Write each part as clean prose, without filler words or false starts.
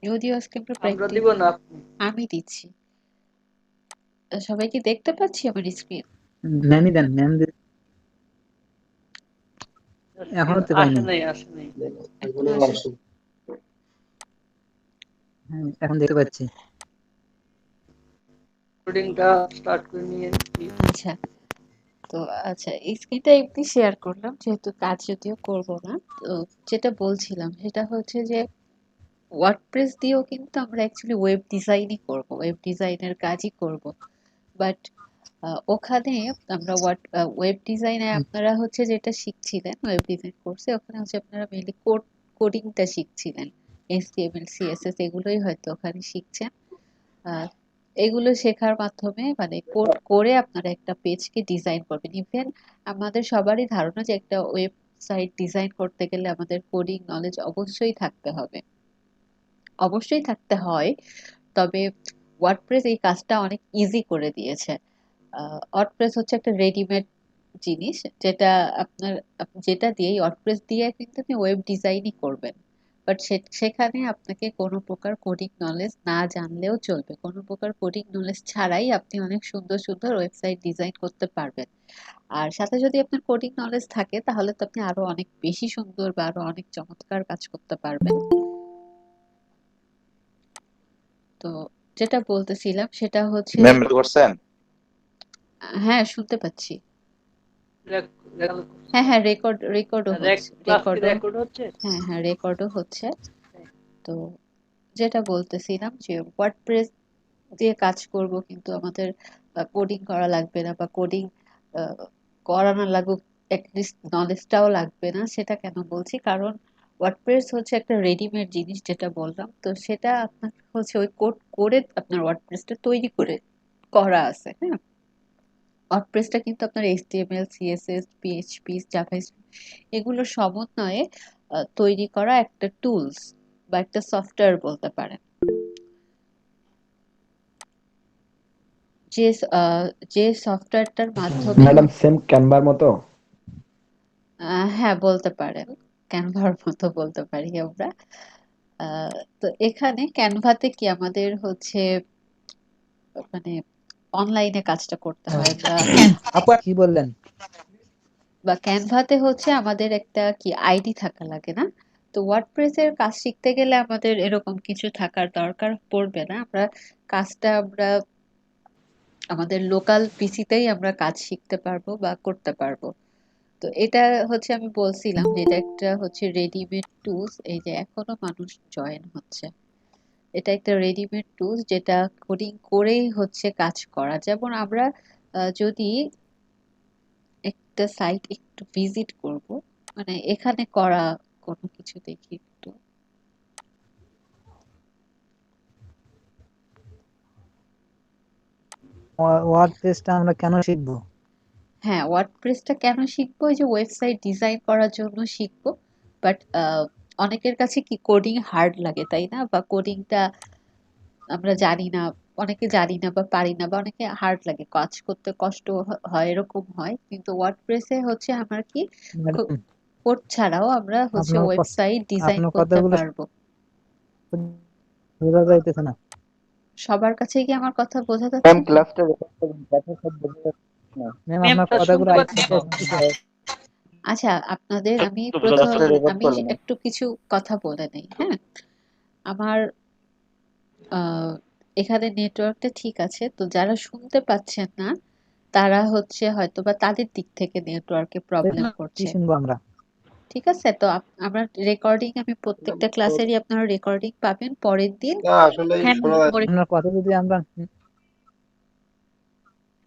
যদিও আজকে আমরা আমরা প্র্যাকটিস দিব না আপনি আমি দিচ্ছি। সবাই কি দেখতে পাচ্ছি আমার স্ক্রিন? ম্যামই দেন, ম্যাম এখনো তো পাইনি। আসে নাই এখন আসে। হ্যাঁ, এখন দেখতে পাচ্ছি। কোডিংটা স্টার্ট করে নিয়ে আচ্ছা, তো আচ্ছা এই স্ক্রিনটা এমনি শেয়ার করলাম যেহেতু কাজ যদিও করব না। তো যেটা বলছিলাম সেটা হচ্ছে যে ওয়ার্ডপ্রেস দিয়েও কিন্তু আমরা অ্যাকচুয়ালি ওয়েব ডিজাইনই করব, ওয়েব ডিজাইনের কাজই করব। বাট ওখানে আমরা ওয়েব ডিজাইনে আপনারা হচ্ছে যেটা শিখছিলেন ওয়েব ডিজাইন কোর্সে, ওখানে হচ্ছে আপনারা মেইনলি কোডিংটা শিখছিলেন, এইচটিএমএল সিএসএস এগুলোই হয়তো ওখানে শিখছেন। আহ, এগুলো শেখার মাধ্যমে মানে কোড করে আপনারা একটা পেজকে ডিজাইন করবেন। ইভেন আমাদের সবারই ধারণা যে একটা ওয়েবসাইট ডিজাইন করতে গেলে আমাদের কোডিং নলেজ অবশ্যই থাকতে হবে, অবশ্যই থাকতে হয়। তবে ওয়ার্ডপ্রেস এই কাজটা অনেক ইজি করে দিয়েছে। ওয়ার্ডপ্রেস হচ্ছে একটা রেডিমেড জিনিস, যেটা যেটা দিয়ে ওয়ার্ডপ্রেস দিয়ে কিন্তু আপনি ওয়েব ডিজাইনই করবেন। বাট সেখানে আপনাকে কোনো প্রকার কোডিং নলেজ না জানলেও চলবে, কোনো প্রকার কোডিং নলেজ ছাড়াই আপনি অনেক সুন্দর সুন্দর ওয়েবসাইট ডিজাইন করতে পারবেন। আর সাথে যদি আপনার কোডিং নলেজ থাকে তাহলে তো আপনি আরো অনেক বেশি সুন্দর বা আরো অনেক চমৎকার কাজ করতে পারবেন। তো যেটা বলতেছিলাম সেটা হচ্ছে ম্যাম রেডি করছেন? হ্যাঁ শুনতে পাচ্ছি। হ্যাঁ হ্যাঁ রেকর্ডও হচ্ছে, রেকর্ড হচ্ছে। হ্যাঁ হ্যাঁ রেকর্ডও হচ্ছে। তো যেটা বলতেছিলাম যে ওয়ার্ডপ্রেস দিয়ে কাজ করব কিন্তু আমাদের কোডিং করা লাগবে না, বা কোডিং করানো লাগুক অ্যাটলিস্ট নলেজটাও লাগবে না। সেটা কেন বলছি, কারণ ওয়ার্ডপ্রেস হচ্ছে একটা রেডিমেড জিনিস যেটা বললাম, তো সেটা আপনার হচ্ছে ওই কোড করে আপনার ওয়ার্ডপ্রেসটা তৈরি করে করা আছে। হ্যাঁ, ওয়ার্ডপ্রেসটা কিন্তু আপনার এইচটিএমএল সিএসএস পিএইচপি জাভাস্ক্রিপ্ট এগুলোর সমন্বয়ে তৈরি করা একটা টুলস বা একটা সফটওয়্যার বলতে পারেন। যে যে সফটওয়্যারটার মাধ্যমে ম্যাডাম সেম ক্যানভার মতো? হ্যাঁ বলতে পারেন, ক্যানভার মতো বলতে পারি আমরা। তো এখানে ক্যানভাতে কি আমাদের হচ্ছে মানে অনলাইনে কাজটা করতে হয় আপু কি বললেন? বা ক্যানভাতে হচ্ছে আমাদের একটা কি আইডি থাকা লাগে না? তো ওয়ার্ডপ্রেসের কাজ শিখতে গেলে আমাদের এরকম কিছু থাকার দরকার পড়বে না। কাজটা আমরা আমাদের লোকাল পিসিতেই আমরা কাজ শিখতে পারবো বা করতে পারবো। তো এটা হচ্ছে আমি বলছিলাম যে এটা একটা হচ্ছে রেডিমেড টুলস, এই যে এখনো মানুষ জয়েন হচ্ছে। এটা একটা রেডিমেড টুলস যেটা কোডিং করেই হচ্ছে কাজ করা। যেমন আমরা যদি একটা সাইট একটু ভিজিট করব, মানে এখানে করা কোনো কিছু দেখি একটু। ওয়ার্ডপ্রেসটা আমরা কেন শিখবো? হ্যাঁ, ওয়ার্ডপ্রেসটা কেন শিখবো, এই যে ওয়েবসাইট ডিজাইন করার জন্য শিখবো। বাট অনেকের কাছে কি কোডিং হার্ড লাগে তাই না, বা কোডিংটা আমরা জানি না, অনেকে জানি না বা পারি না, বা অনেকে হার্ড লাগে, কাজ করতে কষ্ট হয়, এরকম হয়। কিন্তু ওয়ার্ডপ্রেসে হচ্ছে আমার কি ম্যাডাম কোড ছাড়াও আমরা হচ্ছে আপনার ওয়েবসাইট ডিজাইন আপনার করতে কথাগুলো পারবো। বোঝা যাইতেছে না। সবার কাছে কি আমার কথা বোঝা ম্যাম যাচ্ছে না? ক্লাসটা রেকর্ড করুন, কথা সব বোঝা যাচ্ছে না। ম্যাম আপনার কথাগুলো আইসা শুনতেছে। আচ্ছা, আপনাদের আমি বোঝা যাচ্ছে না, রেকর্ড আমি করবেন। একটু কিছু কথা বলে নেই। হ্যাঁ, আমার আহ, এখানে নেটওয়ার্কটা ঠিক আছে, তো যারা শুনতে পাচ্ছেন না তারা হচ্ছে হয়তো বা তাদের দিক থেকে নেটওয়ার্কে প্রবলেম কি করছে। শুনবো আমরা? ঠিক আছে, তো আমরা রেকর্ডিং, আমি প্রত্যেকটা ক্লাসেরই আপনারা রেকর্ডিং পাবেন পরের দিন। না আসলে হ্যাঁ, শোনা যাচ্ছে। আপনার কথা যদি আমরা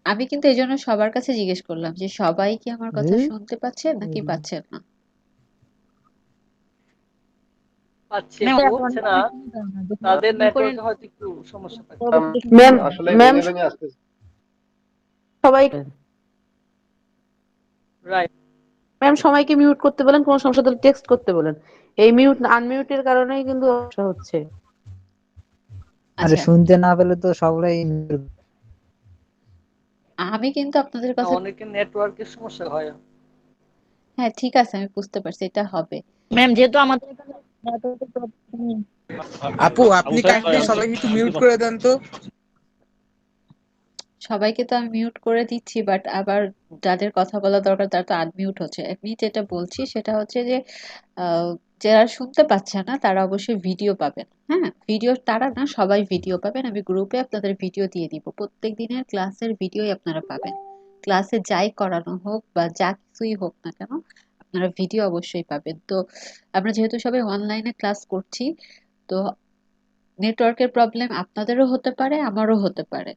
আমি কিন্তু এই জন্য সবার কাছে জিজ্ঞেস করলাম যে সবাই কি আমার কথা শুনতে পাচ্ছেন নাকি পাচ্ছেন না। পাচ্ছে হচ্ছে না, তাদের নেটওয়ার্কে হয়তো একটু সমস্যা থাকে। ম্যাম আসলে ম্যাম ভেঙে ভেঙে আসতেছে। সবাই রাইট। ম্যাম সবাইকে মিউট করতে বলেন, কোনো সমস্যা হলে টেক্সট করতে বলেন। এই মিউট আনমিউটের কারণেই কিন্তু সমস্যা হচ্ছে। আরে আচ্ছা, শুনতে না পেলে তো সবাই আমি কিন্তু আপনাদের কথা অনেকের নেটওয়ার্কের সমস্যা হয়। হ্যাঁ ঠিক আছে, আমি বুঝতে পারছি এটা হবে। ম্যাম যেহেতু আমাদের এখানে network এর problem আপু আপনি কাইন্ডলি সবাইকে একটু মিউট করে দেন তো। সবাইকে তো আমি মিউট করে দিচ্ছি, বাট আবার যাদের কথা বলা দরকার তারা তো আনমিউট হচ্ছে। আমি যেটা বলছি সেটা হচ্ছে যে যারা শুনতে পাচ্ছে না তারা অবশ্যই ভিডিও পাবেন। হ্যাঁ, ভিডিও তারা না, সবাই ভিডিও পাবেন। আমি গ্রুপে আপনাদের ভিডিও দিয়ে দিব, প্রত্যেক দিনের ক্লাসের ভিডিওই আপনারা পাবেন। ক্লাসে যাই করানো হোক বা যা কিছুই হোক না কেন, আপনারা ভিডিও অবশ্যই পাবেন। তো আমরা যেহেতু সবাই অনলাইনে ক্লাস করছি, তো নেটওয়ার্কের প্রবলেম আপনাদেরও হতে পারে, আমারও হতে পারে।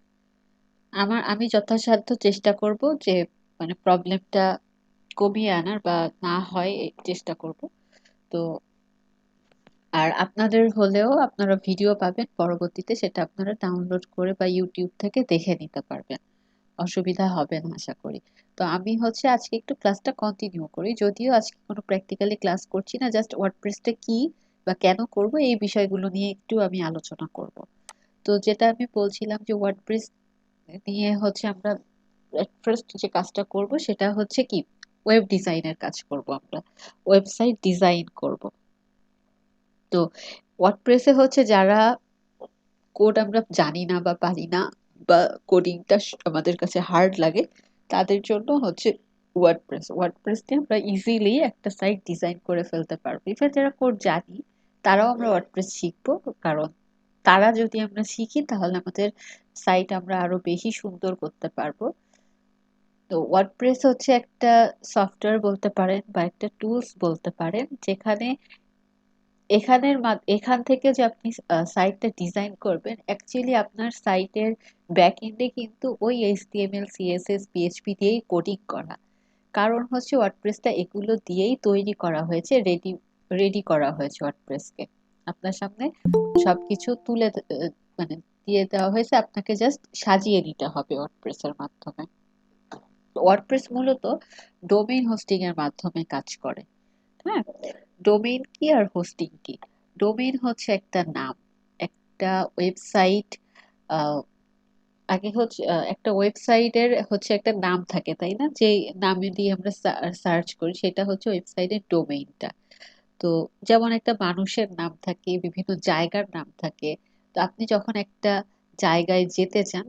আমি যথাসাধ্য চেষ্টা করব যে মানে প্রবলেমটা কমিয়ে আনার বা না হয় এই চেষ্টা করব। তো আর আপনাদের হলেও আপনারা ভিডিও পাবেন পরবর্তীতে, সেটা আপনারা ডাউনলোড করে বা ইউটিউব থেকে দেখে নিতে পারবেন। অসুবিধা হবে না আশা করি। তো আমি হচ্ছে আজকে একটু ক্লাসটা কন্টিনিউ করি, যদিও আজকে কোনো প্র্যাকটিক্যালি ক্লাস করছি না, জাস্ট ওয়ার্ডপ্রেসটা কি বা কেন করব এই বিষয়গুলো নিয়ে একটু আমি আলোচনা করব। তো যেটা আমি বলছিলাম যে ওয়ার্ডপ্রেস নিয়ে হচ্ছে আমরা ফার্স্ট যে কাজটা করব সেটা হচ্ছে কি, ওয়েব ডিজাইনের কাজ করব, আমরা ওয়েবসাইট ডিজাইন করব। তো ওয়ার্ডপ্রেসে হচ্ছে যারা কোড আমরা জানি না বা পারি না, বা কোডিংটা আমাদের কাছে হার্ড লাগে, তাদের জন্য হচ্ছে ওয়ার্ডপ্রেস দিয়ে আমরা ইজিলি একটা সাইট ডিজাইন করে ফেলতে পারবো। ইভেন যারা কোড জানি তারাও আমরা ওয়ার্ডপ্রেস শিখবো, কারণ তারা যদি আমরা শিখি তাহলে আমাদের সাইট আমরা আরো বেশি সুন্দর করতে পারবো। তো ওয়ার্ডপ্রেস হচ্ছে একটা সফটওয়্যার বলতে পারেন বা একটা টুলস বলতে পারেন, যেখানে এখান থেকে যে আপনি সাইটটা ডিজাইন করবেন, অ্যাকচুয়ালি আপনার সাইটের ব্যাক এন্ডে কিন্তু ওই এইচটিএমএল সিএসএস পিএইচপি দিয়েই কোডিং করা। কারণ হচ্ছে ওয়ার্ডপ্রেসটা এগুলো দিয়েই তৈরি করা হয়েছে, রেডি রেডি করা হয়েছে ওয়ার্ডপ্রেসকে। আপনার সামনে সবকিছু মানে দিয়ে দেওয়া হয়েছে, আপনাকে জাস্ট সাজিয়ে নিতে হবে ওয়ার্ডপ্রেসের মাধ্যমে। ওয়ার্ডপ্রেস মূলত ডোমেইন হোস্টিং এর মাধ্যমে কাজ করে। হ্যাঁ, ডোমেইন কি আর হোস্টিং কি? ডোমেইন হচ্ছে একটা নাম, একটা ওয়েবসাইট। আগে হচ্ছে একটা ওয়েবসাইটের হচ্ছে একটা নাম থাকে, তাই না? যে নামে দিয়ে আমরা সার্চ করি সেটা হচ্ছে ওয়েবসাইটের ডোমেইনটা। তো যেমন একটা মানুষের নাম থাকে, বিভিন্ন জায়গার নাম থাকে। তো আপনি যখন একটা জায়গায় যেতে চান,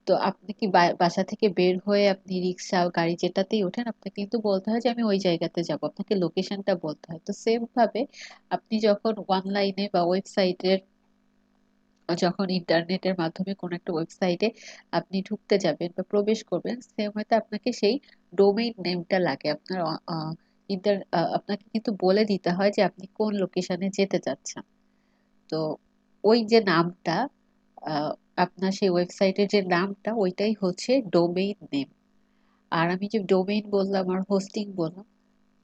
তো আপনি কি বাসা থেকে বের হয়ে আপনি রিক্সা গাড়ি যেটাতেই ওঠেন, আপনাকে কিন্তু বলতে হয় যে আমি ওই জায়গাতে যাব, আপনাকে লোকেশনটা বলতে হয়। তো সেম ভাবে আপনি যখন অনলাইনে বা ওয়েবসাইটের, যখন ইন্টারনেটের মাধ্যমে কোনো একটা ওয়েবসাইটে আপনি ঢুকতে যাবেন বা প্রবেশ করবেন, সেম হয়তো আপনাকে সেই ডোমেইন নেমটা লাগে। আপনার আপনাকে কিন্তু বলে দিতে হয় যে আপনি কোন লোকেশনে যেতে চাচ্ছেন। তো ওই যে নামটা, আহ, আপনার সেই ওয়েবসাইটের যে নামটা ওইটাই হচ্ছে ডোমেইন নেম। আর আমি যে ডোমেইন বললাম আর হোস্টিং বললাম,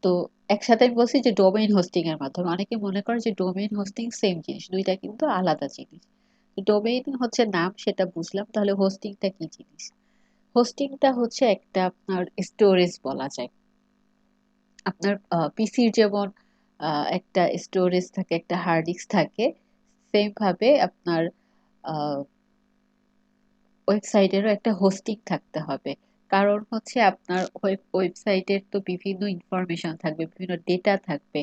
তো একসাথে আমি বলছি যে ডোমেইন হোস্টিং এর মাধ্যমে, অনেকে মনে করে যে ডোমেইন হোস্টিং সেম জিনিস, দুইটা কিন্তু আলাদা জিনিস। ডোমেইন হচ্ছে নাম, সেটা বুঝলাম, তাহলে হোস্টিংটা কি জিনিস? হোস্টিংটা হচ্ছে একটা আপনার স্টোরেজ বলা যায়। আপনার পিসির যেমন একটা স্টোরেজ থাকে, একটা হার্ড ডিস্ক থাকে, সেম ভাবে আপনার ওয়েবসাইটেরও একটা হোস্টিং থাকতে হবে। কারণ হচ্ছে আপনার ওয়েবসাইটের তো বিভিন্ন ইনফরমেশন থাকবে, বিভিন্ন ডেটা থাকবে,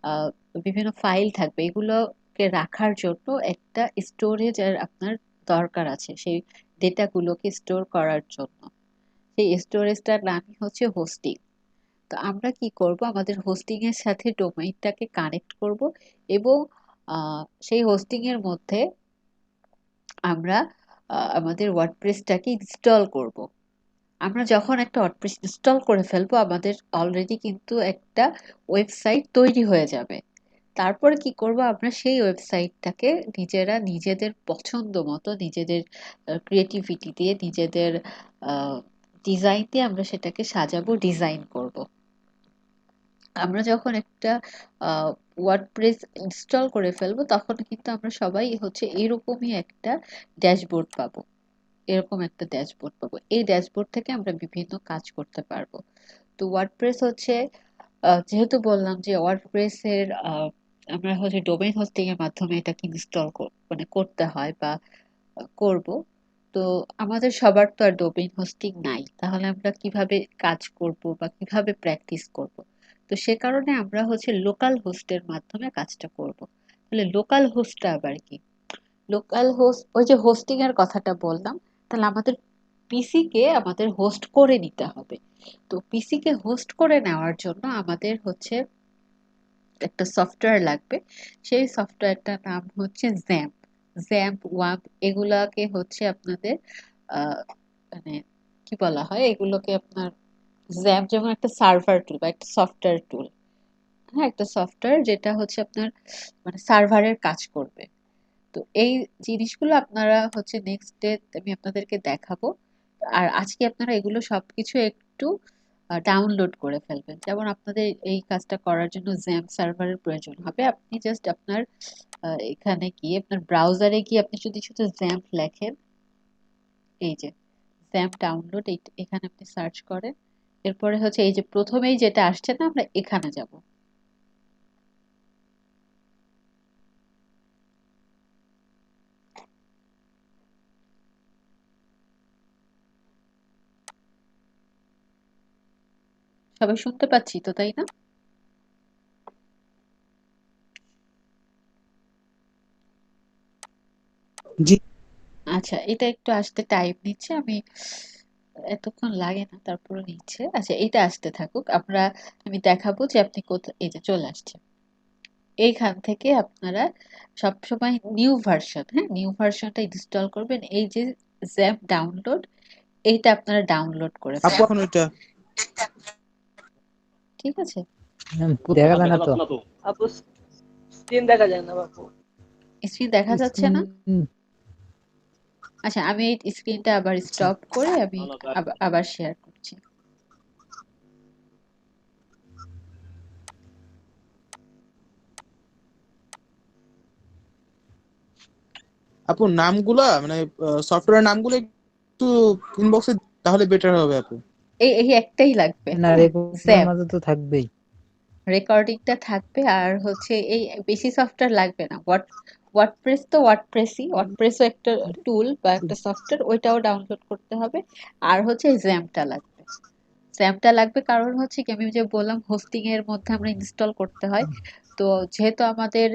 আহ, বিভিন্ন ফাইল থাকবে, এগুলোকে রাখার জন্য একটা স্টোরেজ এর আপনার দরকার আছে, সেই ডেটাগুলোকে স্টোর করার জন্য। সেই স্টোরেজটার নামই হচ্ছে হোস্টিং। তো আমরা কি করব, আমাদের হোস্টিং এর সাথে ডোমেইনটাকে কানেক্ট করব, এবং সেই হোস্টিং এর মধ্যে আমরা আমাদের ওয়ার্ডপ্রেসটাকে ইনস্টল করব। আমরা যখন একটা ওয়ার্ডপ্রেস ইনস্টল করে ফেলবো, আমাদের অলরেডি কিন্তু একটা ওয়েবসাইট তৈরি হয়ে যাবে। তারপরে কি করব, আমরা সেই ওয়েবসাইটটাকে নিজেরা নিজেদের পছন্দ মতো, নিজেদের ক্রিয়েটিভিটি দিয়ে, নিজেদের ডিজাইন দিয়ে আমরা সেটাকে সাজাবো, ডিজাইন করব। আমরা যখন একটা ওয়ার্ডপ্রেস ইনস্টল করে ফেলবো, তখন কিন্তু আমরা সবাই হচ্ছে এরকমই একটা ড্যাশবোর্ড পাবো। এরকম একটা ড্যাশবোর্ড পাবো, এই ড্যাশবোর্ড থেকে আমরা বিভিন্ন কাজ করতে পারবো। তো ওয়ার্ডপ্রেস হচ্ছে, যেহেতু বললাম যে ওয়ার্ডপ্রেস এর আমরা হচ্ছে ডোমেইন হোস্টিং এর মাধ্যমে এটাকে ইনস্টল মানে করতে হয় বা করব। তো আমাদের সবার তো আর ডোমেইন হোস্টিং নাই, তাহলে আমরা কিভাবে কাজ করব বা কিভাবে প্র্যাকটিস করব? তো সে কারণে আমরা হচ্ছে লোকাল হোস্টের মাধ্যমে কাজটা করব। তাহলে লোকাল হোস্টটা আবার কি? লোকাল হোস্ট ওই যে হোস্টিং এর কথাটা বললাম, তাহলে আমাদের পিসি কে আমাদের হোস্ট করে নিতে হবে। তো পিসি কে হোস্ট করে নেওয়ার জন্য আমাদের হচ্ছে একটা সফটওয়্যার লাগবে। সেই সফটওয়্যারটার নাম হচ্ছে জ্যাম্প। জ্যাম্প, ওয়াম্প এগুলাকে হচ্ছে আপনাদের আহ, মানে কি বলা হয় এগুলোকে আপনার, জ্যাম্প যেমন একটা সার্ভার টুল বা একটা সফটওয়্যার টুল, হ্যাঁ একটা সফটওয়্যার যেটা হচ্ছে আপনার মানে সার্ভারের কাজ করবে। তো এই জিনিসগুলো আপনারা হচ্ছে নেক্সট ডে আমি আপনাদেরকে দেখাবো। আর আজকে আপনারা এগুলো সবকিছু একটু ডাউনলোড করে ফেলবেন। যেমন আপনাদের এই কাজটা করার জন্য জ্যাম্প সার্ভারের প্রয়োজন হবে। আপনি জাস্ট আপনার এখানে গিয়ে আপনার ব্রাউজারে গিয়ে আপনি শুধু শুধু জ্যাম্প লেখেন, এই যে জ্যাম্প ডাউনলোড, এখানে আপনি সার্চ করেন। এরপরে হচ্ছে এই যে প্রথমেই যেটা আসছে না, আমরা এখানে যাব। সবাই শুনতে পাচ্ছি তো, তাই না? জি। আচ্ছা, এটা একটু আসতে টাইম নিচ্ছে, আমি এতক্ষণ লাগে না, তারপরে নিচ্ছে। আচ্ছা, এটা আসতে থাকুক, আমি দেখাবো যে আপনি কোথায়। এই যে চলে আসছে। এইখান থেকে আপনারা সবসময় নিউ ভার্সন, হ্যাঁ নিউ ভার্সনটা ইনস্টল করবেন। এই যে জ্যাম্প ডাউনলোড, এইটা আপনারা ডাউনলোড করে আপু ফেলবেন। এখন ওইটা ঠিক আছে? দেখা যায় না তো আপু স্ক্রিন দেখা যায় না বাপু। স্ক্রিন দেখা যাচ্ছে স্ক্রিন। না? আচ্ছা, আমি এই স্ক্রিনটা আবার আচ্ছা স্টপ করে আমি আবার শেয়ার করছি। আপু নামগুলা মানে সফটওয়্যার নামগুলো একটু ইনবক্সে তাহলে বেটার হবে আপু। এই এই একটাই লাগবে, না, হ্যাঁ রেকর্ডের জ্যাম্প। মাঝে তো থাকবেই। রেকর্ডিংটা থাকবে, আর হচ্ছে এই বেশি সফটওয়্যার লাগবে না। ওয়ার্ডপ্রেস তো ওয়ার্ডপ্রেসও একটা টুল বা একটা সফটওয়্যার, ওইটাও ডাউনলোড করতে হবে। আর হচ্ছে এই জ্যাম্পটা লাগবে। জ্যাম্পটা লাগবে কারণ হচ্ছে কি, আমি যে বললাম হোস্টিং এর মধ্যে আমরা ইনস্টল করতে হয়। তো যেহেতু আমাদের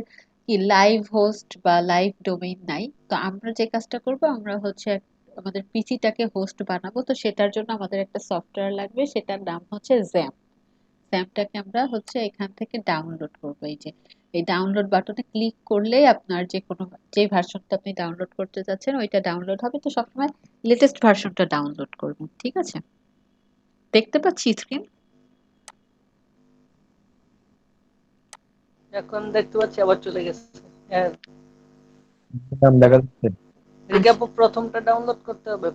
কি লাইভ হোস্ট বা লাইভ ডোমেইন নাই, তো আমরা যে কাজটা করব, আমরা হচ্ছে আমাদের পিসিটাকে হোস্ট বানাবো। তো সেটার জন্য আমাদের একটা সফটওয়্যার লাগবে, সেটার নাম হচ্ছে জ্যাম্প। স্যামটাকে আমরা হচ্ছে এখান থেকে ডাউনলোড করবো। এই যে এই ডাউনলোড বাটনে ক্লিক করলেই আপনার যে কোনো যে ভার্সনটা আপনি ডাউনলোড করতে চাচ্ছেন ওইটা ডাউনলোড হবে। তো সবসময় লেটেস্ট ভার্সনটা ডাউনলোড করবেন, ঠিক আছে? দেখতে পাচ্ছি স্ক্রিন? এখন দেখতে পাচ্ছি আবার চলে গেছে। হ্যাঁ, দেখা যাচ্ছে। এটা কি আপু প্রথমটা ডাউনলোড করতে হবে?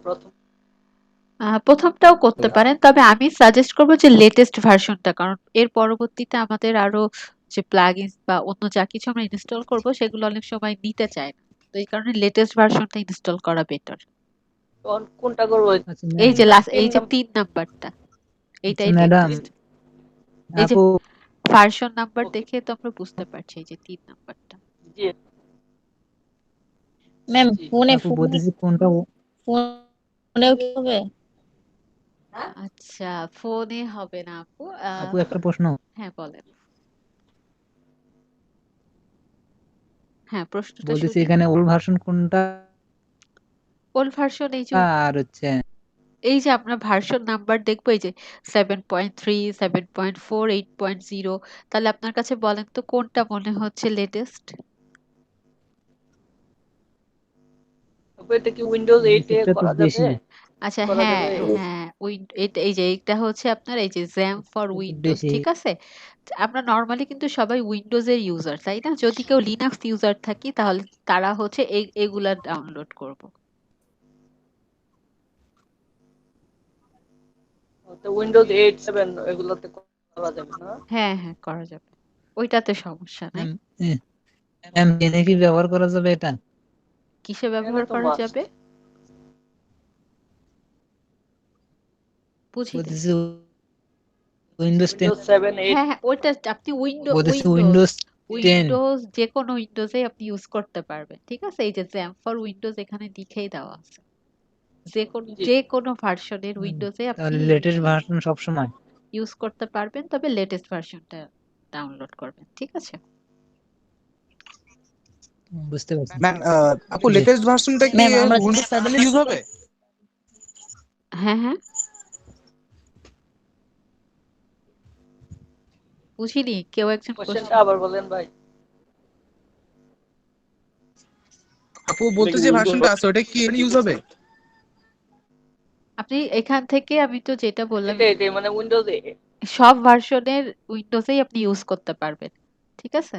প্রথমটাও করতে পারেন, তবে আমি সাজেস্ট করবো যে লেটেস্ট ভার্সনটা, কারণ এর পরবর্তীতে আমাদের আরো যে প্লাগইনস বা অন্য যা কিছু আমরা ইনস্টল করব সেগুলো অনেক সময় নিতে চায় না। তো এই কারণে লেটেস্ট ভার্সনটা ইনস্টল করা বেটার। তখন কোনটা করবো? আচ্ছা এই যে লাস্ট, তিন এই যে নাম্বার। 3 নাম্বারটা, আচ্ছা এইটাই ম্যাডাম, লেটেস্ট। এই যে আপু ভার্সন নাম্বার ওকে, দেখে তো আমরা বুঝতে পারছি, এই যে 3 নাম্বারটা। জি ম্যাম জি। ফোনে আপু ফোনে বলতেছি কোনটা। ফোনেও কি হবে? আচ্ছা, ফোনে হবে না আপু। আপু একটা প্রশ্ন, হ্যাঁ বলেন। হ্যাঁ, প্রশ্নটা বলতেছি শুনি। এখানে ওল্ড ভার্সন কোনটা ওল্ড ভার্সন আর হচ্ছে এই যে আপনার ভার্সন নাম্বার দেখবো, এই যে 7.3, 7.4, 8.0। তাহলে আপনার কাছে বলেন তো কোনটা মনে হচ্ছে লেটেস্ট? আপু এটা কি উইন্ডোজ 8 এ সেটা তো করা যাবে? বেশি, আচ্ছা, করা হ্যাঁ যাবে? হ্যাঁ, এই যে এটা হচ্ছে আপনার এই যে জ্যাম ফর সেটা তো উইন্ডোজ, বেশি। ঠিক আছে? আমরা নর্মালি কিন্তু সবাই উইন্ডোজ এর ইউজার, তাই না? যদি কেউ লিনাক্স ইউজার থাকি তাহলে তারা হচ্ছে এগুলা ডাউনলোড করব। তো উইন্ডোজ 8 7 এগুলোতে করা যাবে না? হ্যাঁ হ্যাঁ, করা যাবে, ওইটাতে সমস্যা নাই। ম্যাম, ম্যাম জেনে কি ব্যবহার করা যাবে এটা? কিসে এনে ব্যবহার তো করা মাস্ট। যাবে বুঝি নাই। বলতেছি উইন্ডোজ 10, উইন্ডোজ 7 8। হ্যাঁ হ্যাঁ, ওইটা আপনি বলতেছি উইন্ডোজ উইন্ডোজ 10। উইন্ডোজ যে কোনো উইন্ডোজে আপনি ইউজ করতে পারবেন, ঠিক আছে? এই যে জ্যাম ফর উইন্ডোজ এখানে লিখেই দেওয়া আছে। জি যে কোনো ভার্সনের উইন্ডোজে আপনি তাহলে লেটেস্ট ভার্সন সব সময়। ইউজ করতে পারবেন, তবে লেটেস্ট ভার্সনটা ডাউনলোড করবেন, ঠিক আছে? বুঝতে পারছি। আপু জি। লেটেস্ট ভার্সনটা কি ম্যাম আমরা উইন্ডোজ 7 ইউজ হবে? হ্যাঁ, হ্যাঁ। বুঝিনি। কেউ একজন কোশ্চেনটা আবার বলেন ভাই। আপু বলতে যে ভার্সনটা আছে ওটা কি ইউজ হবে? আপনি এখান থেকে আমি তো যেটা বললাম এটাই মানে উইন্ডোজে। সব ভার্সনের উইন্ডোজেই আপনি ইউজ করতে পারবেন। ঠিক আছে?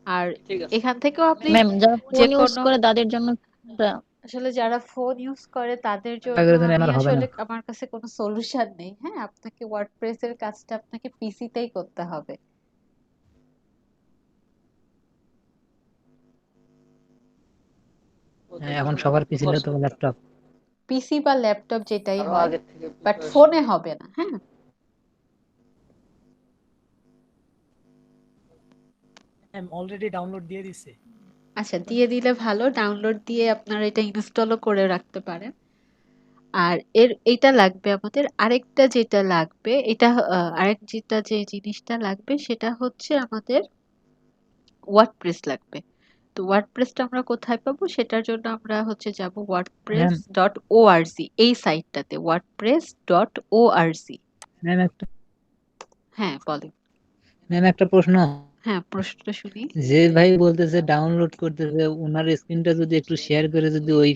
আর ঠিক আছে। এখান থেকেও আপনি ম্যাম যারা ফোন ইউজ যেকোনো করে তাদের জন্য আসলে যারা ফোন ইউজ করে তাদের জন্য টাকা দিলে আমি আমার হবে না। আসলে আমার কাছে কোনো সলিউশন নেই। হ্যাঁ, আপনাকে ওয়ার্ডপ্রেস এর কাজটা আপনাকে পিসিতেই করতে হবে। ওদের এখন জন্য সবার একটু পিছনে কষ্ট তো ল্যাপটপ। পিসি বা ল্যাপটপ যেটাই আরো হয়, আগে থেকে বাট প্রিপারেশন। ফোনে হবে না। হ্যাঁ, অলরেডি ডাউনলোড দিয়ে দিছে। আচ্ছা দিয়ে দিলে ভালো। ডাউনলোড দিয়ে আপনারা এটা ইনস্টলও করে রাখতে পারেন। আর এইটা লাগবে আমাদের। আরেকটা যেটা লাগবে এটা যে জিনিসটা লাগবে সেটা হচ্ছে আমাদের ওয়ার্ডপ্রেস লাগবে। তো ওয়ার্ডপ্রেসটা আমরা কোথায় পাবো? সেটার জন্য আমরা হচ্ছে যাব ম্যাম wordpress.org এই সাইটটাতে wordpress.org। ম্যাম একটা হ্যাঁ, বলেন। ম্যাম একটা প্রশ্ন। হ্যাঁ, প্রশ্নটা শুনি। যে ভাই বলতেছে ডাউনলোড করতেছে ওনার স্ক্রিনটা যদি একটু শেয়ার করে যদি ওই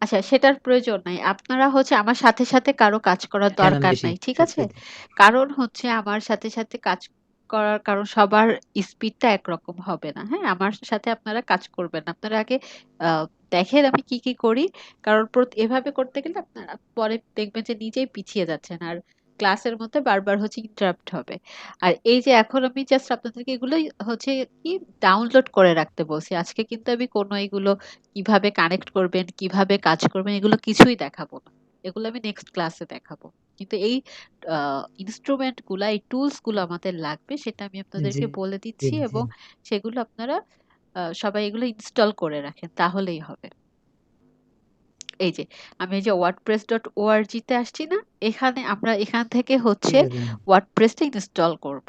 আচ্ছা সেটার প্রয়োজন নাই। আপনারা হচ্ছে আমার সাথে, সাথে কারো কাজ করার হ্যাঁ ম্যাম দরকার বেশি নাই। ঠিক আছে? সত্যি। কারণ হচ্ছে আমার সাথে, সাথে কাজ করার কারণ সবার স্পিডটা একরকম হবে না। হ্যাঁ? আমার সাথে আপনারা কাজ করবেন না। আপনারা আগে আ দেখেন আমি কি, কি করি। কারণ এভাবে করতে গেলে আপনারা পরে দেখবেন যে নিজেই পিছিয়ে যাচ্ছেন। আর ক্লাসের মধ্যে বারবার হচ্ছে ইন্টারাপ্ট হবে। আর এই যে এখন আমি জাস্ট আপনাদেরকে এগুলোই হচ্ছে কি ডাউনলোড করে রাখতে বলছি। আজকে কিন্তু আমি কোনো এগুলো কিভাবে কানেক্ট করবেন, কিভাবে কাজ করবেন এগুলো কিছুই দেখাবো না। এগুলো আমি নেক্সট ক্লাসে দেখাবো। কিন্তু এই ইনস্ট্রুমেন্ট গুলা, এই টুলস গুলো আমাদের লাগবে সেটা আমি জি আপনাদেরকে বলে জি দিচ্ছি জি। এবং সেগুলো আপনারা সবাই এগুলো ইনস্টল করে রাখেন তাহলেই হবে। এই যে আমি এই যে wordpress.org তে আসছি না? আমরা এখান থেকে ঠিক হচ্ছে আছে ম্যাম। ওয়ার্ডপ্রেসটা ইনস্টল করব।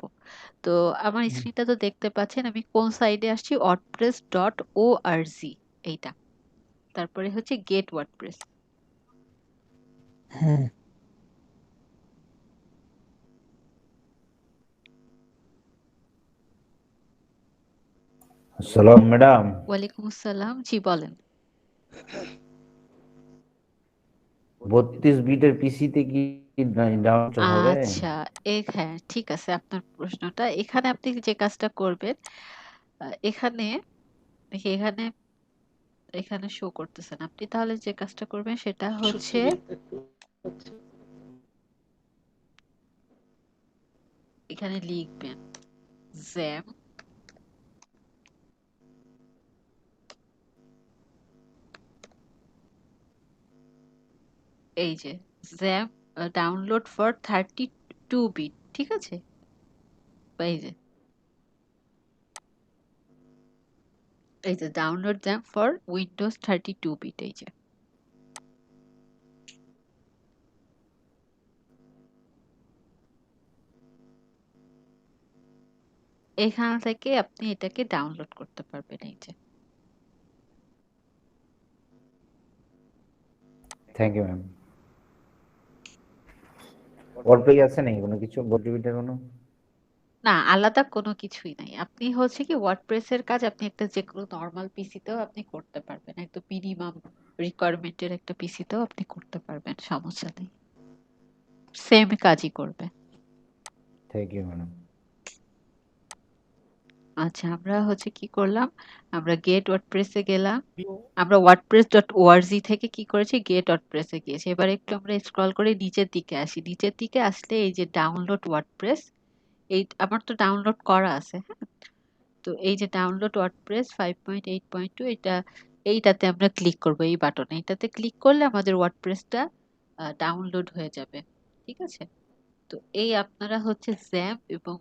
তো আমার হুম, স্ক্রিনটা তো দেখতে পাচ্ছেন আমি কোন সাইডে আসছি wordpress.org এইটা। তারপরে হচ্ছে গেট ওয়ার্ডপ্রেস। হ্যাঁ সালাম ম্যাডাম, ওয়ালাইকুম আসসালাম। জি বলেন। 32 বিটের পিসিতে কি ডাউনলোড হবে? আচ্ছা, হ্যাঁ ঠিক আছে আপনার প্রশ্নটা। এখানে আপনি যে কাজটা করবেন এখানে দেখি এখানে শো করতেছে না। আপনি তাহলে যে কাজটা করবেন সেটা হচ্ছে সুবিধা একটু হচ্ছে। এখানে লিখবেন জ্যাম এই যে জ্যাম ডাউনলোড ফর 32 বিট। ঠিক আছে? এই যে download jam for Windows 32 bit এই যে। এখান থেকে আপনি এটাকে ডাউনলোড করতে পারবেন এই যে। Thank you ma'am. অল্প আছে নাকি কোনো কিছু 32 বিটের কোনো? না আলাদা কোনো কিছুই নাই। আপনি হচ্ছে কি ওয়ার্ডপ্রেস এর কাজ আপনি একটা যেকোনো নরমাল পিসিতেও আপনি করতে পারবেন। একদম মিনিমাম রিকোয়ারমেন্ট এর একটা পিসিতেও আপনি করতে পারবেন। সমস্যা নেই। সেম কাজই করবে। Thank you madam. আচ্ছা আমরা হচ্ছে কি করলাম? আমরা গেট ওয়ার্ডপ্রেস এ গেলাম। আমরা wordpress.org থেকে কি করেছি? গেট ওয়ার্ডপ্রেস এ গিয়েছি। এবার একটু আমরা স্ক্রল করে নিচের দিকে আসি। নিচের দিকে আসলে এই যে ডাউনলোড ওয়ার্ডপ্রেস এই আমার তো ডাউনলোড করা আছে। হ্যাঁ? তো এই যে ডাউনলোড ওয়ার্ডপ্রেস 5.8.2 এইটাতে আমরা ক্লিক করব এই বাটনে। এটাতে ক্লিক করলে আমাদের ওয়ার্ডপ্রেসটা ডাউনলোড হয়ে যাবে। ঠিক আছে? তো এই আপনারা হচ্ছে জ্যাম এবং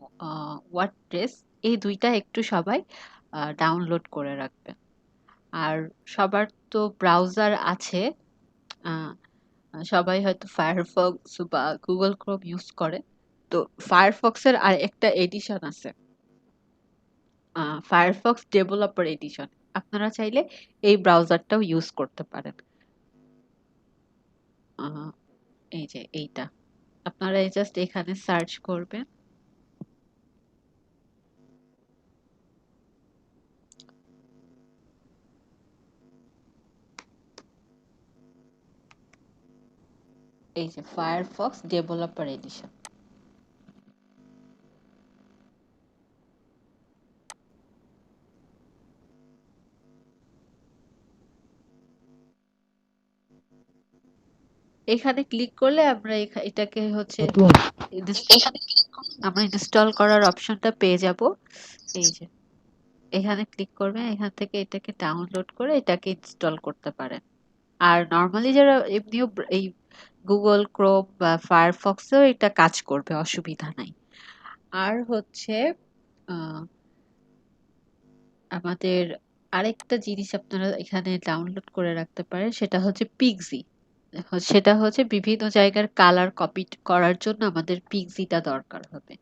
ওয়ার্ডপ্রেস এই দুইটা একটু সবাই ডাউনলোড করে রাখবেন। আর সবার তো ব্রাউজার আছে। আহ, সবাই হয়তো ফায়ারফক্স বা গুগল ক্রোম ইউজ করে। তো ফায়ারফক্সের আর একটা এডিশন আছে ফায়ারফক্স ডেভেলপার এডিশন। আপনারা চাইলে এই ব্রাউজারটাও ইউজ করতে পারেন। আহ, এই যে এইটা আপনারা জাস্ট এখানে সার্চ করবেন। এই যে ফায়ারফক্স ডেভেলপার এডিশন। এখানে ক্লিক করলে আমরা এটাকে হচ্ছে নতুন আমরা ইনস্টল করার অপশনটা পেয়ে যাব। এই যে এখানে ক্লিক করবেন, এখান থেকে এটাকে ডাউনলোড করে এটাকে ইনস্টল করতে পারেন। আর নর্মালি যারা এমনিও এই গুগল ক্রোম বা ফায়ারফক্সেও এটা কাজ করবে, অসুবিধা নাই। আর হচ্ছে আহ, আমাদের আরেকটা জিনিস আপনারা এখানে ডাউনলোড করে রাখতে পারেন, সেটা হচ্ছে পিক্সি। সেটা হচ্ছে বিভিন্ন জায়গার কালার কপি করার জন্য আমাদের পিক্সিটা দরকার হবে।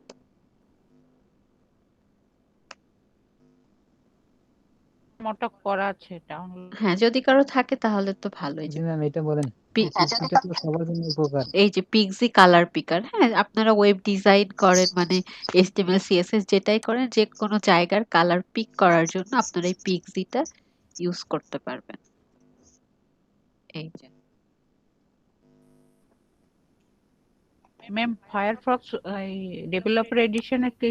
মোটা করা আছে ডাউনলোড। হ্যাঁ, যদি কারো থাকে তাহলে তো ভালোই। জি ম্যাম, এটা বলেন। পি- এটা তো সবার জন্য উপকার। এই যে পিক্সি কালার পিকার, হ্যাঁ, আপনারা ওয়েব ডিজাইন করেন মানে HTML CSS যেটাই করেন, যে কোনো জায়গার কালার পিক করার জন্য আপনারা এই পিক্সিটা ইউজ করতে পারবেন। এই যে ম্যাম ফায়ারফক্স এই ডেভেলপার এডিশনে কি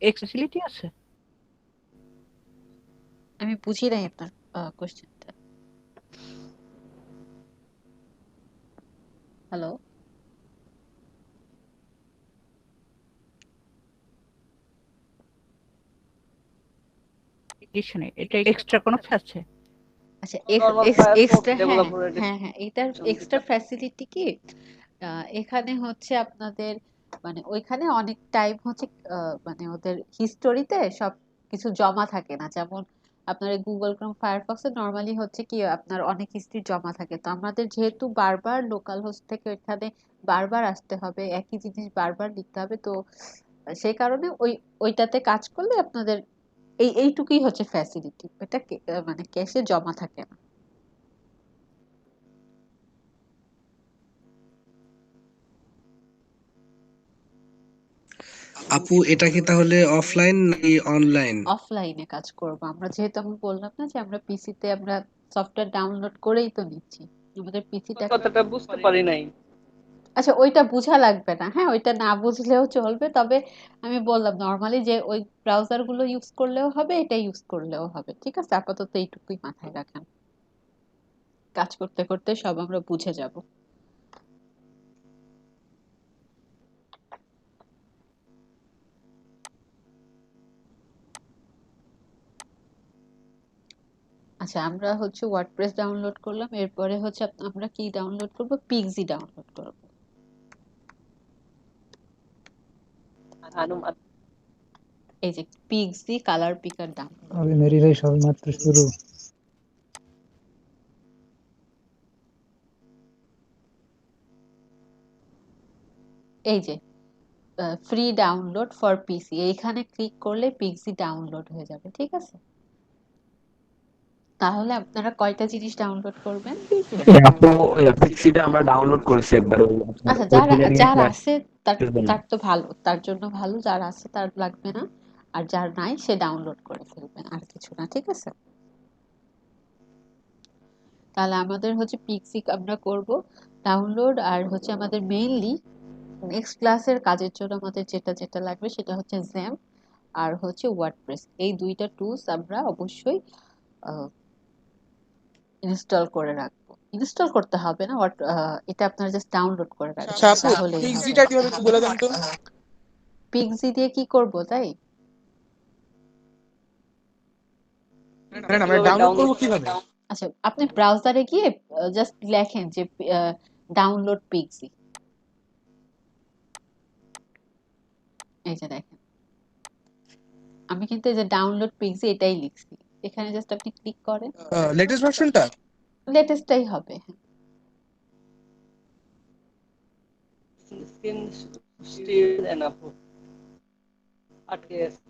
এক্সেসিবিলিটি আছে? আমি বুঝি নাই আপনার কোশ্চেনটা। হ্যালো, এডিশনে এটা এক্সট্রা কোনো আছে? আচ্ছা নরমাল ফায়ারফক্স এক্সট্রা, হ্যাঁ ডেভেলপার হ্যাঁ হ্যাঁ, এটার এক্সট্রা ফ্যাসিলিটি কি, এখানে হচ্ছে আপনাদের মানে ওইখানে অনেক টাইম হচ্ছে মানে ওদের হিস্টোরিতে সব কিছু জমা থাকে না। যেমন আপনার গুগল ক্রোম ফায়ারফক্সে নর্মালি হচ্ছে কি আপনার অনেক হিস্ট্রি জমা থাকে। তো আমাদের যেহেতু বারবার লোকাল হোস্ট থেকে ওইখানে বারবার আসতে হবে, একই জিনিস বারবার লিখতে হবে, তো সেই কারণে ওইটাতে কাজ করলে আপনাদের এইটুকুই হচ্ছে ফ্যাসিলিটি, এটা মানে ক্যাশে জমা থাকে না। আপু এটা কি তাহলে অফলাইন নাকি অনলাইন? অফলাইনে কাজ করব আমরা, যেহেতু আমি বললাম না যে আমরা পিসিতে আমরা সফটওয়্যার ডাউনলোড করেই তো নিচ্ছি আমাদের পিসিটা। কথাটা বুঝতে পারি নাই। আচ্ছা, ওইটা বোঝা লাগবে না, হ্যাঁ, ওইটা না বুঝলেও চলবে। তবে আমি বললাম নর্মালি যে ওই ব্রাউজার গুলো ইউজ করলেও হবে, এটা ইউজ করলেও হবে, ঠিক আছে? আপাতত এইটুকুই মাথায় রাখেন, কাজ করতে করতে সব আমরা বুঝে যাব। আচ্ছা, আমরা হচ্ছে ওয়ার্ডপ্রেস ডাউনলোড করলাম, এরপরে হচ্ছে আমরা কি ডাউনলোড করব, পিক্সি ডাউনলোড করব। এই যে পিক্সি কালার পিকার ডাউনলোড। আরে মেরি ভাই, সবেমাত্র শুরু। এই যে ফ্রি ডাউনলোড ফর পিসি, এইখানে ক্লিক করলে পিক্সি ডাউনলোড হয়ে যাবে, ঠিক আছে? তাহলে আপনারা কয়টা জিনিস ডাউনলোড করবেন? আপু ওই পিক্সিটা আমরা ডাউনলোড করেছি একবার ওই আপনার আচ্ছা, ওয়েব যার ডিজাইনিং যার ক্লাস আছে তার এর জন্য। তার তো ভালো, তার জন্য ভালো, যার আছে তার লাগবে না। আর যার নাই সে ডাউনলোড করে ফেলবেন, আর কিছু না, ঠিক আছে? তাহলে আমাদের হচ্ছে পিক্সি আমরা করব ডাউনলোড, আর হচ্ছে আমাদের মেইনলি নেক্সট ক্লাসের কাজের জন্য আমাদের যেটা যেটা লাগবে সেটা হচ্ছে জ্যাম আর হচ্ছে ওয়ার্ডপ্রেস। এই দুইটা টুলস আমরা অবশ্যই ইনস্টল করে রাখবো। ইনস্টল করতে হবে না, এটা আপনারা জাস্ট ডাউনলোড করে আচ্ছা রাখবেন, আপু, তাহলেই হবে। পিক্সিটা কিভাবে একটু বলে দেন তো। পিক্সি দিয়ে কি করব তাই? না মানে ডাউনলোড করবো কিভাবে? আচ্ছা, আপনি ব্রাউজারে গিয়ে জাস্ট লেখেন যে ডাউনলোড পিক্সি। এই যে দেখেন, আমি কিন্তু এই যে ডাউনলোড পিক্সি এটাই লিখছি, এখানে জাস্ট আপনি ক্লিক করেন। লেটেস্ট ভার্সনটা? লেটেস্টটাই হবে। স্ক্রিন স্টিল এনাফ আটকে আছে।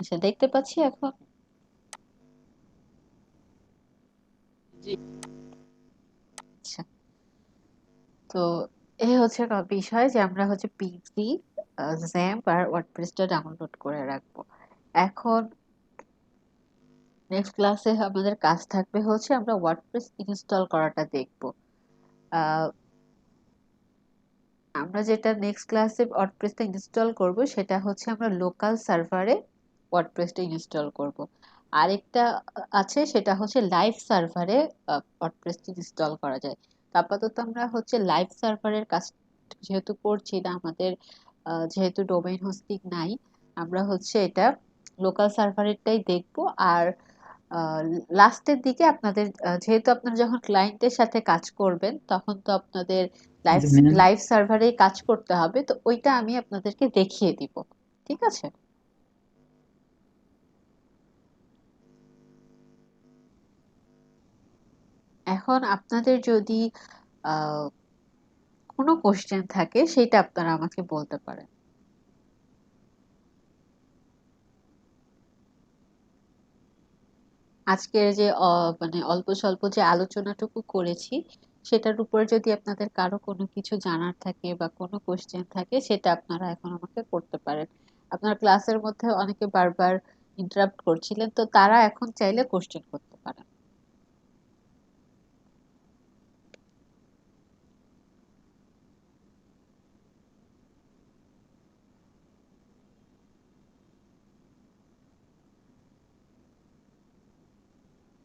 আচ্ছা, দেখতে পাচ্ছি এখন। জি আচ্ছা, তো এই হচ্ছে বিষয় যে আমরা হচ্ছে পিজি, জ্যাম্প আর ওয়ার্ডপ্রেসটা ডাউনলোড করে রাখবো। এখন নেক্সট ক্লাসে আমাদের কাজ থাকবে হচ্ছে আমরা ওয়ার্ডপ্রেস ইনস্টল করাটা দেখবো। আহ, আমরা যেটা নেক্সট ক্লাসে ওয়ার্ডপ্রেসটা ইনস্টল করব সেটা হচ্ছে আমরা লোকাল সার্ভারে ওয়ার্ডপ্রেসটা ইনস্টল করব। আরেকটা আছে সেটা হচ্ছে লাইভ সার্ভারে ওয়ার্ডপ্রেসটা ইনস্টল করা যায়। তো আপাতত আমরা হচ্ছে লাইভ সার্ভারের কাজ যেহেতু করছি না, আমাদের যেহেতু ডোমেইন হোস্টিং নাই, আমরা হচ্ছে এটা লোকাল সার্ভারেরটাই দেখব। আর লাস্টের দিকে আপনাদের যেহেতু আপনারা যখন ক্লায়েন্টের সাথে কাজ করবেন তখন তো আপনাদের লাইভ ম্যাম লাইভ সার্ভারেই কাজ করতে হবে, তো ওইটা আমি আপনাদেরকে দেখিয়ে দিব। ঠিক আছে? এখন আপনাদের যদি আহ, কোনো কোশ্চেন থাকে সেটা আপনারা আমাকে বলতে পারেন। আজকের যে মানে অল্প স্বল্প যে আলোচনাটুকু করেছি সেটার উপর যদি আপনাদের কারো কোনো কিছু জানার থাকে বা কোনো কোশ্চেন থাকে সেটা আপনারা এখন আমাকে করতে পারেন। আপনার ক্লাসের মধ্যে অনেকে বারবার ইন্টারাপ্ট করছিলেন, তো তারা এখন চাইলে কোশ্চেন করতে পারেন।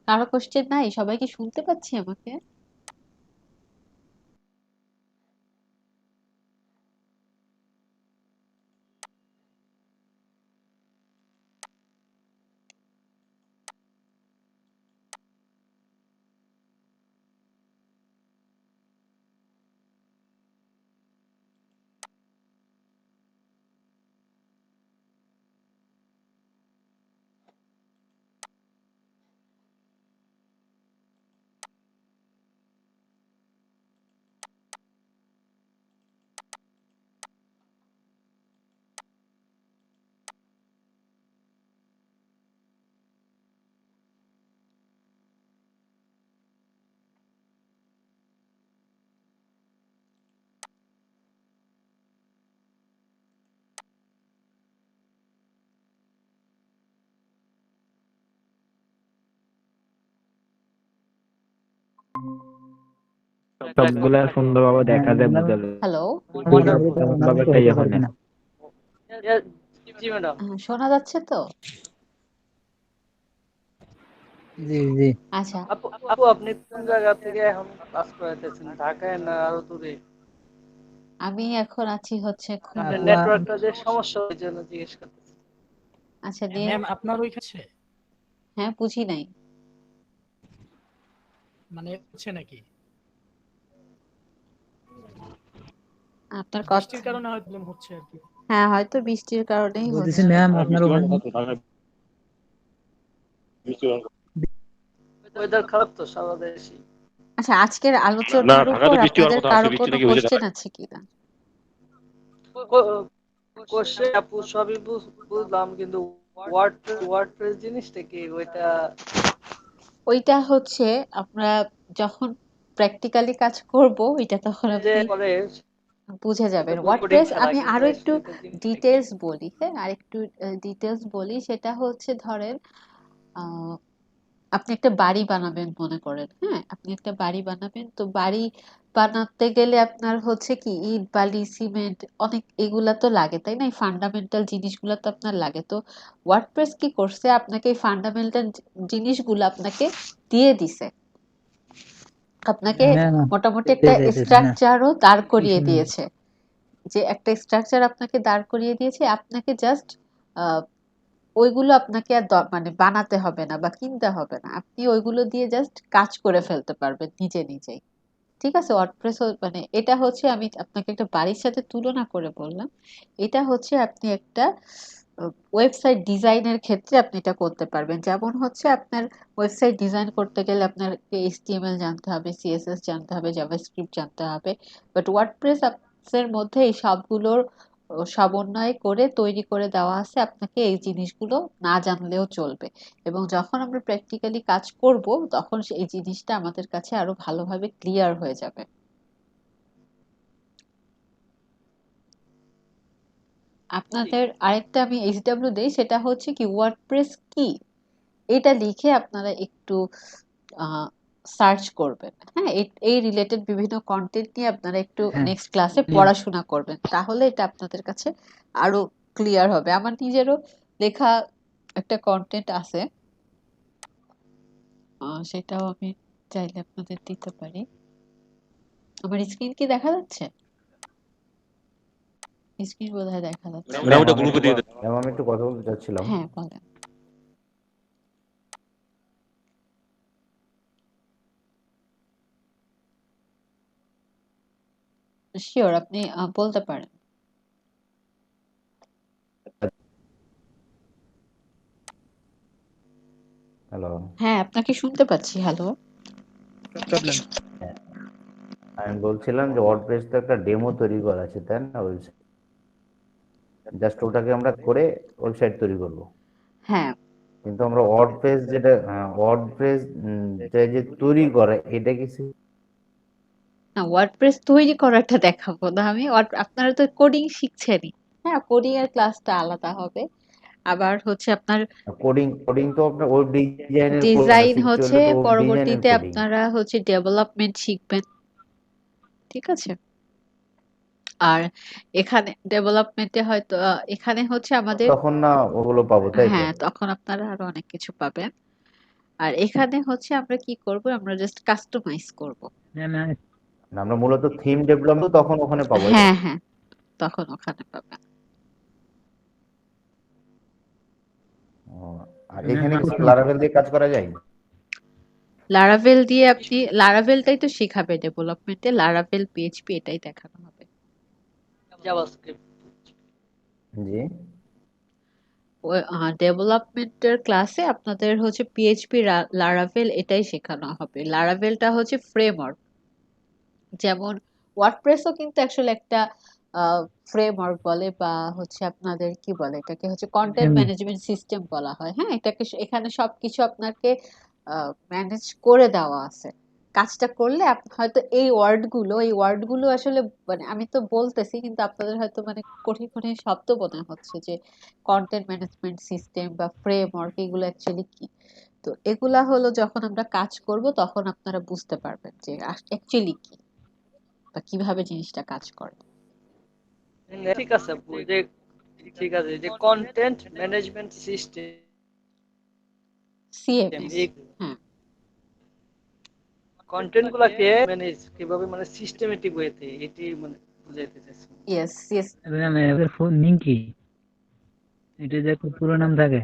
কারো কোশ্চেন নাই? সবাই কি শুনতে পাচ্ছি আমাকে? সবগুলা সুন্দরভাবে দেখা যায়, বোঝা যায়। হ্যালো, ভাবে একটা ইয়ে হয় না। জি ম্যাডাম। শোনা যাচ্ছে তো? জি জি আচ্ছা, আপু আপু আপনি কোন জায়গা থেকে এখন ক্লাস করাইতেছেন, ঢাকায় না আরো দূরে? আমি এখন আছি হচ্ছে খুলনা। নেটওয়ার্কটা যে সমস্যা ওই জন্য জিজ্ঞেস করতেছি। আচ্ছা, দিয়ে ম্যাম আপনার ওইখানে হ্যাঁ, বুঝি নাই। মানে হচ্ছে নাকি আপনার কথা বৃষ্টির কারণে হয়তো প্রবলেম হচ্ছে আর কি। হ্যাঁ, হয়তো বৃষ্টির কারণেই বলতেছি হচ্ছে। ম্যাম আপনার ওখানে ওয়েদার খারাপ তো সারা দেশে। আচ্ছা, আজকের আলোচনার উপর আপনাদের কারো কোনো কোশ্চেন আছে কিনা? কোশ্চেন আপু সবই বুঝলাম, কিন্তু ওয়ার্ডপ্রেস জিনিসটা কি ওইটা? ওইটা হচ্ছে আমরা যখন প্র্যাকটিক্যালি কাজ করব ওইটা তখন যে আপনি করে বুঝে যাবেন। কোডিং ওয়ার্ডপ্রেস ছাড়া আমি কিন্তু আরো একটু আসলে এটা জিনিসটা কি? ডিটেলস বলি। হ্যাঁ, আরেকটু ডিটেলস বলি। সেটা হচ্ছে ধরেন আহ আপনি একটা বাড়ি বানাবেন মনে করেন। হ্যাঁ, আপনি একটা বাড়ি বানাবেন, তো বাড়ি বানাতে গেলে আপনার হচ্ছে কি ইট বালি সিমেন্ট অনেক এগুলা তো লাগে, তাই না? এই ফান্ডামেন্টাল জিনিসগুলো তো আপনার লাগে। তো ওয়ার্ডপ্রেস কি করছে, আপনাকে এই ফান্ডামেন্টাল জিনিসগুলো আপনাকে দিয়ে দিছে, আপনাকে ম্যাম মোটামুটি একটা না স্ট্রাকচারও দাঁড় করিয়ে শুনুন দিয়েছে। যে একটা স্ট্রাকচার আপনাকে দাঁড় করিয়ে দিয়েছে, আপনাকে জাস্ট ওইগুলো আপনাকে আর মানে বানাতে হবে না বা কিনতে হবে না, আপনি ওইগুলো দিয়ে জাস্ট কাজ করে ফেলতে পারবেন নিজে নিজেই। ঠিক আছে? ওয়ার্ডপ্রেস মানে এটা হচ্ছে আমি আপনাকে একটা বাড়ির সাথে তুলনা করে বললাম। এটা হচ্ছে আপনি একটা ওয়েবসাইট ডিজাইনের ক্ষেত্রে আপনি এটা করতে পারবেন। যেমন হচ্ছে আপনার ওয়েবসাইট ডিজাইন করতে গেলে আপনাকে এইচটিএমএল জানতে হবে, সিএসএস জানতে হবে, জাভাস্ক্রিপ্ট জানতে হবে। বাট ওয়ার্ডপ্রেস এর মধ্যে এই সবগুলোর সমন্বয় করে তৈরি করে দেওয়া আছে, আপনাকে এই জিনিসগুলো না জানলেও চলবে। এবং যখন আমরা প্র্যাকটিক্যালি কাজ করব তখন এই জিনিসটা আমাদের কাছে আরো ভালোভাবে ক্লিয়ার হয়ে যাবে। আপনাদের আরেকটা আমি এইচডব্লিউ দেই, সেটা হচ্ছে কি ওয়ার্ডপ্রেস কি, এটা লিখে আপনারা একটু সার্চ করবেন। হ্যাঁ, এই রিলেটেড বিভিন্ন কন্টেন্ট নিয়ে আপনারা একটু হ্যাঁ নেক্সট ক্লাসে পড়াশোনা করবেন, তাহলে এটা আপনাদের কাছে আরো ক্লিয়ার হবে। আমার নিজেরও লেখা একটা কন্টেন্ট আছে, সেটাও আমি চাইলে আপনাদের দিতে পারি। আমার স্ক্রিন কি দেখা যাচ্ছে? স্ক্রিন বোধহয় দেখা যাচ্ছে। আমি একটু কথা বলতে চাচ্ছিলাম। হ্যাঁ, বলেন। শিওর, আপনি বলতে পারেন। হ্যালো। হ্যাঁ, আপনাকে শুনতে পাচ্ছি। হ্যালো। প্রবলেম। আমি বলছিলাম যে ওয়ার্ডপ্রেস তো একটা ডেমো তৈরি করা আছে, তাই না? ওয়েবসাইট, জাস্ট ওটাকে আমরা করে ওয়েবসাইট তৈরি করব। হ্যাঁ, কিন্তু আমরা ওয়ার্ডপ্রেস যেটা ওয়ার্ডপ্রেস যে তৈরি করে এটা কি না, ওয়ার্ডপ্রেস তৈরি করাটা দেখাবো না আমি। আপনারা তো কোডিং শিখছেনই। হ্যাঁ, কোডিং এর ক্লাসটা আলাদা হবে। আবার হচ্ছে আপনার কোডিং? কোডিং তো আপনার ওয়েব ডিজাইনের ডিজাইন শিখতে হচ্ছে হলে তো ওয়েব ডিজাইনের পরবর্তীতে কোডিং। আপনারা হচ্ছে ডেভেলপমেন্ট শিখবেন, ঠিক আছে? আর এখানে ডেভেলপমেন্টে হয়তো এখানে হচ্ছে আমাদের, তখন না ওগুলো পাবো, তাই তো? হ্যাঁ, তখন আপনারা আরো অনেক কিছু পাবেন। আর এখানে হচ্ছে আমরা কি করব, আমরা জাস্ট কাস্টমাইজ করব। না না না, আমরা মূলত থিম ডেভেলপমেন্ট তখন ওখানে পাবো, তাই তো? হ্যাঁ, হ্যাঁ, তখন ওখানে পাবেন। ও, আর এখানে কি লারাভেল দিয়ে কাজ করা যায়? লারাভেল দিয়ে আপনি, লারাভেলটাই তো শেখাবে ডেভেলপমেন্টে, লারাভেল পিএইচপি এটাই দেখানো হবে। জাভাস্ক্রিপ্ট। জি। ডেভেলপমেন্টের ক্লাসে আপনাদের হচ্ছে পিএইচপি, লারাভেল এটাই শেখানো হবে। লারাভেলটা হচ্ছে ফ্রেমওয়ার্ক, যেমন ওয়ার্ডপ্রেসও কিন্তু আসলে একটা ফ্রেমওয়ার্ক বলে, বা হচ্ছে আপনাদের কি বলে, এটাকে হচ্ছে কন্টেন্ট ম্যানেজমেন্ট সিস্টেম বলা হয়। হ্যাঁ, এটাকে এখানে সবকিছু আপনাকে ম্যানেজ করে দেওয়া আছে। কাজটা করলে হয়তো এই ওয়ার্ডগুলো আসলে মানে আমি তো বলতেছি, কিন্তু আপনাদের হয়তো মানে কঠিন কঠিন শব্দ মনে হচ্ছে যে কন্টেন্ট ম্যানেজমেন্ট সিস্টেম বা ফ্রেমওয়ার্ক, এগুলো অ্যাকচুয়ালি কি। তো এগুলা হলো যখন আমরা কাজ করব তখন আপনারা বুঝতে পারবেন যে অ্যাকচুয়ালি কি বা কিভাবে জিনিসটা কাজ করে। ঠিক আছে আপু, যে ঠিক আছে, যে কন্টেন্ট ম্যানেজমেন্ট সিস্টেম, সিএমএস। এই হ্যাঁ, কন্টেন্ট গুলাকে ম্যানেজ কিভাবে, মানে সিস্টেমেটিক ওয়েতে, এটি মানে বুঝাইতে চাইছি। Yes yes. এদের ফোন নিং কি? এটা যে একটা পুরো নাম থাকে।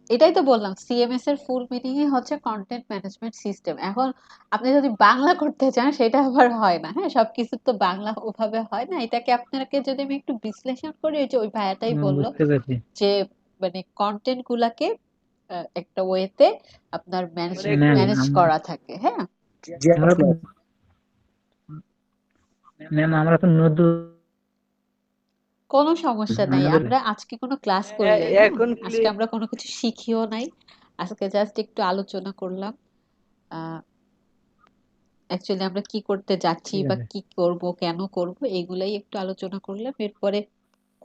এটাই তো বললাম, সিএমএস এর ফুল মিনিংই হচ্ছে কন্টেন্ট ম্যানেজমেন্ট সিস্টেম। এখন আপনি যদি বাংলা করতে চান সেটা আবার হয় না। হ্যাঁ, সবকিছু তো বাংলা ওভাবে হয় না। এটাকে আপনাকে যদি আমি একটু বিশ্লেষণ করি, ওই যে ওই ভাইয়াটাই বললো বুঝতে পারছি। যে মানে কন্টেন্ট গুলাকে একটা ওয়েতে আপনার ম্যাম ম্যানেজ করা থাকে। হ্যাঁ, আমরা তো নতুন, কোনো সমস্যা নাই। আমরা আজকে কোনো ক্লাস করি নাই। এখন আজকে আমরা কোনো কিছু শিখিও নাই। আজকে জাস্ট একটু আলোচনা করলাম। অ্যাকচুয়ালি আমরা কি করতে যাচ্ছি ঠিক বা আছে। কি করব, কেন করব, এগুলাই একটু আলোচনা করলাম। এরপরে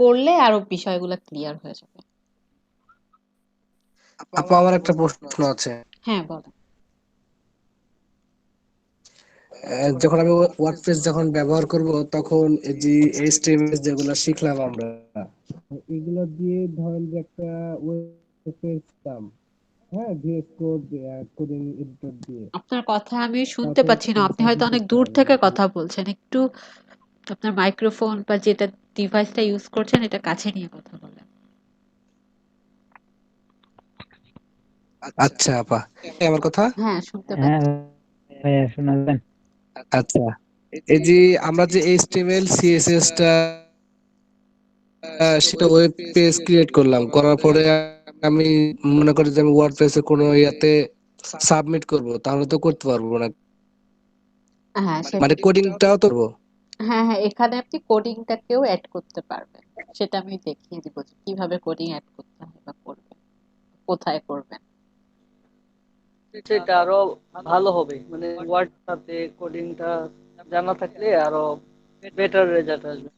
করলে আরো বিষয়গুলো ক্লিয়ার হয়ে যাবে। আপু আমার একটা প্রশ্ন আছে। হ্যাঁ, বলেন। যখন আমি ওয়ার্ডপ্রেস যখন ব্যবহার করব তখন এই যে এইচটিএমএল যেগুলো শিখলাম আমরা, এগুলো দিয়ে ধরেন যে একটা ওয়েবসাইট দাম, হ্যাঁ, ভিএস কোড কোডিং এডিটর দিয়ে আপনার কথা আমি শুনতে পাচ্ছি না। আপনি হয়তো অনেক দূর থেকে কথা বলছেন। একটু আপনার মাইক্রোফোন বা যেটা ডিভাইসটা ইউজ করছেন এটা কাছে নিয়ে কথা বলেন। আচ্ছা আপা, আমার কথা? হ্যাঁ, শুনতে হ্যাঁ পাচ্ছি। ভাইয়া শোনাবেন। আচ্ছা, এই যে আমরা যে এইচটিএমএল সিএসএস টা সেটা ওয়েব পেজ ক্রিয়েট করলাম, করার পরে আমি মনে করি যে আমি ওয়ার্ডপ্রেসে কোনো ইয়াতে সাবমিট করব, তাহলে তো করতে পারবো না, হ্যাঁ, মানে কোডিংটাও তো করবো। হ্যাঁ হ্যাঁ, এখানে আপনি কোডিংটাকেও অ্যাড করতে পারবেন। সেটা আমি দেখিয়ে দিব যে কিভাবে কোডিং অ্যাড করতে হয় বা করবেন, কোথায় করবেন। সেটা আরো ভালো হবে, মানে ওয়ার্ডটাতে কোডিংটা জানা থাকলে আরো বেটার রেজাল্ট আসবে।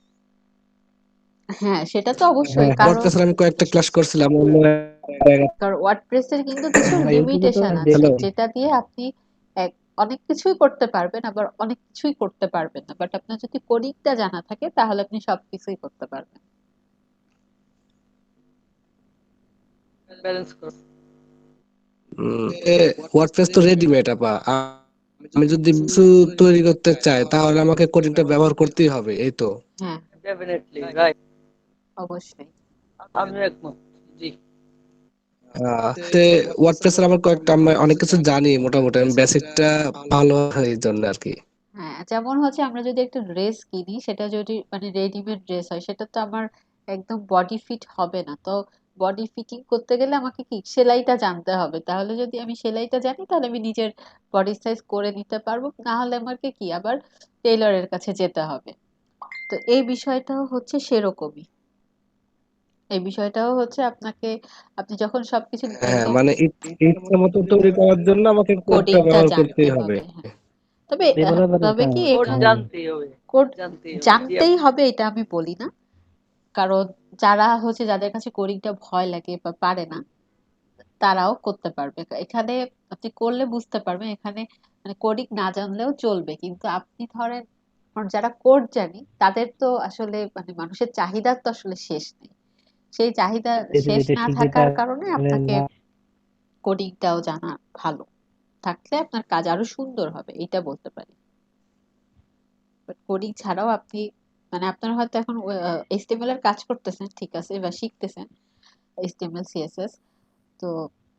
হ্যাঁ সেটা তো অবশ্যই, হ্যাঁ, কারণ ওয়ার্ডপ্রেসের আমি কয়েকটা ক্লাস করছিলাম অন্য ওয়ার্ডপ্রেসের কিন্তু কিছু ইউটিউবে তো লিমিটেশন আছে হ্যালো যেটা দিয়ে আপনি অনেক কিছুই করতে পারবেন, আবার অনেক কিছুই করতে পারবেন না। বাট আপনার যদি কোডিংটা জানা থাকে তাহলে আপনি সবকিছুই করতে পারবেন। ব্যালেন্স করো। ওয়ার্ডপ্রেস তো রেডিমেড আপা, আমি যদি কিছু তৈরি করতে চাই তাহলে আমাকে কোডিংটা ব্যবহার করতেই হবে, এই তো। হ্যাঁ ডেফিনেটলি রাইট, অবশ্যই। আমি একমত। জি, ওয়ার্ডপ্রেসের আমার কয়েকটা আমি অনেক কিছু জানি, মোটামুটি আমি বেসিকটা ভালো হয় এই জন্য আর কি। হ্যাঁ যেমন হচ্ছে আমরা যদি একটা ড্রেস কিনি, সেটা যদি মানে রেডিমেড ড্রেস হয়, সেটা তো আমার একদম বডি ফিট হবে না। তো বডি ফিটিং করতে গেলে আমাকে কি সেলাইটা জানতে হবে। তাহলে যদি আমি সেলাইটা জানি তাহলে আমি নিজের বডি সাইজ করে নিতে পারবো, না হলে আমাকে কি আবার টেইলরের কাছে যেতে হবে। তো এই বিষয়টাও হচ্ছে সেরকমই। এই বিষয়টাও হচ্ছে আপনাকে, আপনি যখন সবকিছু হ্যাঁ, একদম মানে ইচ্ছা মতো তৈরি করার জন্য আমাকে কোডটা কোডিংটা ব্যবহার জানতে করতেই হবে। হবে। হ্যাঁ তবে ডেভেলপারের তবে কি কোড এখানে জানতেই হবে, কোড জানতেই হবে। জি জানতেই হবে এটা আমি বলি না। কারণ যারা হচ্ছে, যাদের কাছে কোডিংটা ভয় লাগে বা পারে না, তারাও করতে পারবে। এখানে আপনি করলে বুঝতে পারবেন, এখানে মানে কোডিং না জানলেও চলবে। কিন্তু আপনি ধরেন যারা কোড জানি তাদের তো আসলে মানে মানুষের চাহিদার তো আসলে শেষ নেই। সেই চাহিদা শেষ পৃথিবীতে না টিকে থাকার কারণে থাকলে আপনাকে না, কোডিংটাও জানা ভালো থাকলে আপনার কাজ আরো সুন্দর হবে, এটা বলতে পারি। বাট কোডিং ছাড়াও আপনি মানে আপনার হয়তো এখন এইচটিএমএল এর কাজ করতেছেন, ঠিক আছে, বা শিখতেছেন এইচটিএমএল সিএসএস। তো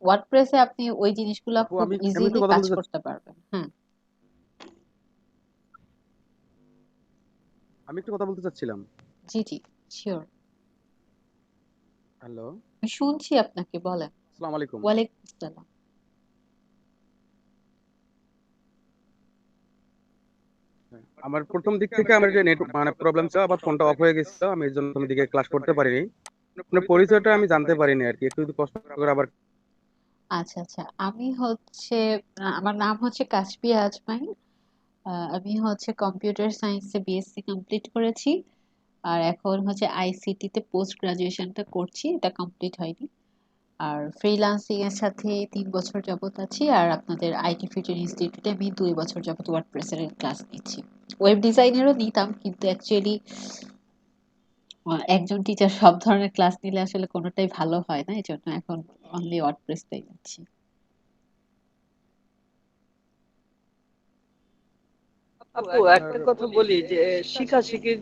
ওয়ার্ডপ্রেসে আপনি ওই জিনিসগুলো আপু খুব আমি আমি একটু ইজিলি কথা কাজ বলতে চাচ্ছি। করতে পারবেন। হ্যাঁ আমি একটু কথা বলতে চাচ্ছিলাম। জি জি, শিওর। হ্যালো, আমি শুনছি আপনাকে, বলেন। আসসালামু আলাইকুম। ওয়ালাইকুম আসসালাম। হ্যাঁ, আমার প্রথম দিক থেকে আমার যে নেট মানে প্রবলেম ছিল, আবার ফোনটা অফ হয়ে গেছিল, আমি এর জন্য প্রথম দিকে ক্লাস করতে পারিনি। মানে পরিচয়টা আমি জানতে পারিনি আর কি, একটু যদি কষ্ট করে আবার। আচ্ছা আচ্ছা, আমি হচ্ছে আমার নাম হচ্ছে কাশফিয়া আজমাইন। আমি হচ্ছে কম্পিউটার সায়েন্সে বিএসসি কমপ্লিট করেছি। আর এখন হচ্ছে আইসিটি তে পোস্ট গ্রাজুয়েশনটা করছি, এটা কমপ্লিট হয়নি। আর ফ্রিল্যান্সিং এর সাথে 3 বছর যাবত আছি। আর আপনাদের আইটি ফিউচার ইনস্টিটিউটে আমি 2 বছর যাবত ওয়ার্ডপ্রেসের ক্লাস নিচ্ছি। ওয়েব ডিজাইনেরও নিতাম, কিন্তু অ্যাকচুয়ালি একজন টিচার সব ধরনের ক্লাস নিলে আসলে কোনোটাই ভালো হয় না, এই জন্য এখন অনলি ওয়ার্ডপ্রেসটাই নিচ্ছি। আপু একটা কথা বলি যে শিখাশিখির